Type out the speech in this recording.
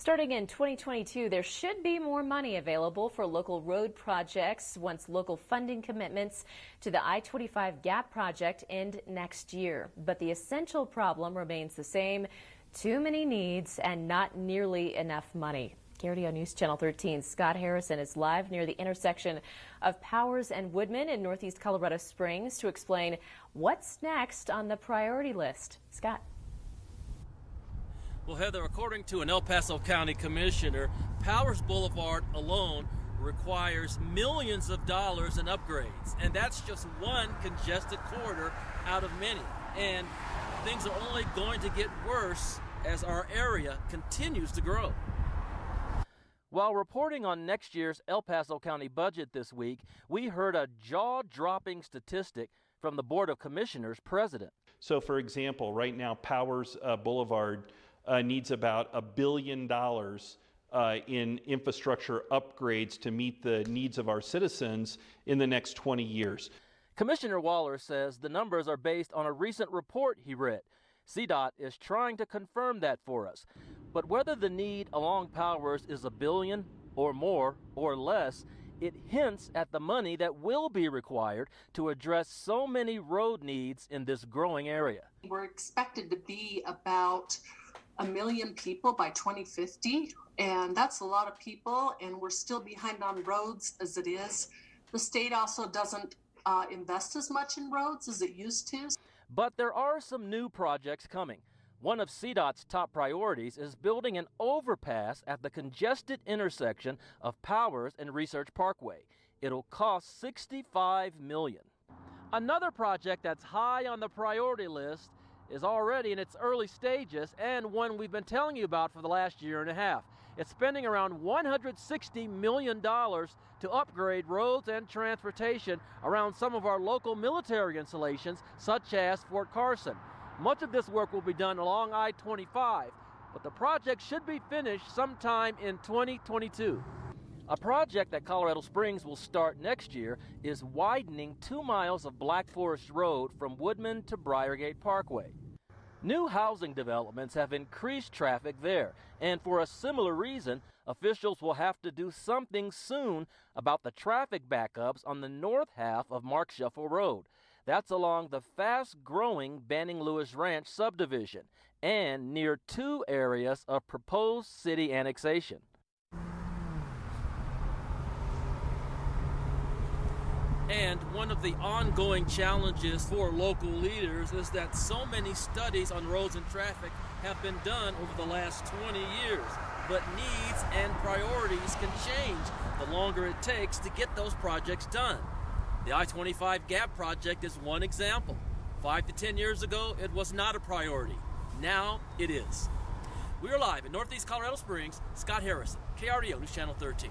Starting in 2022, there should be more money available for local road projects once local funding commitments to the I-25 Gap project end next year. But the essential problem remains the same: too many needs and not nearly enough money. KRDO News Channel 13's Scott Harrison is live near the intersection of Powers and Woodman in northeast Colorado Springs to explain what's next on the priority list. Scott. Well, Heather, according to an El Paso County commissioner, Powers Boulevard alone requires millions of dollars in upgrades. And that's just one congested corridor out of many. And things are only going to get worse as our area continues to grow. While reporting on next year's El Paso County budget this week, we heard a jaw-dropping statistic from the Board of Commissioners president. So, for example, right now, Powers Boulevard needs about $1 billion in infrastructure upgrades to meet the needs of our citizens in the next 20 years. Commissioner Waller says the numbers are based on a recent report he read. CDOT is trying to confirm that for us. But whether the need along Powers is $1 billion or more or less, it hints at the money that will be required to address so many road needs in this growing area. We're expected to be about 1 million people by 2050, and that's a lot of people, and we're still behind on roads as it is. The state also doesn't invest as much in roads as it used to. But there are some new projects coming. One of CDOT's top priorities is building an overpass at the congested intersection of Powers and Research Parkway. It'll cost $65 million. Another project that's high on the priority list is already in its early stages, and one we've been telling you about for the last year and a half. It's spending around $160 million to upgrade roads and transportation around some of our local military installations, such as Fort Carson. Much of this work will be done along I-25, but the project should be finished sometime in 2022. A project that Colorado Springs will start next year is widening 2 miles of Black Forest Road from Woodman to Briargate Parkway. New housing developments have increased traffic there, and for a similar reason, officials will have to do something soon about the traffic backups on the north half of Mark Shuffle Road. That's along the fast-growing Banning Lewis Ranch subdivision and near 2 areas of proposed city annexation. And one of the ongoing challenges for local leaders is that so many studies on roads and traffic have been done over the last 20 years. But needs and priorities can change the longer it takes to get those projects done. The I-25 Gap project is one example. 5 to 10 years ago, it was not a priority. Now it is. We are live in northeast Colorado Springs. Scott Harrison, KRDO News Channel 13.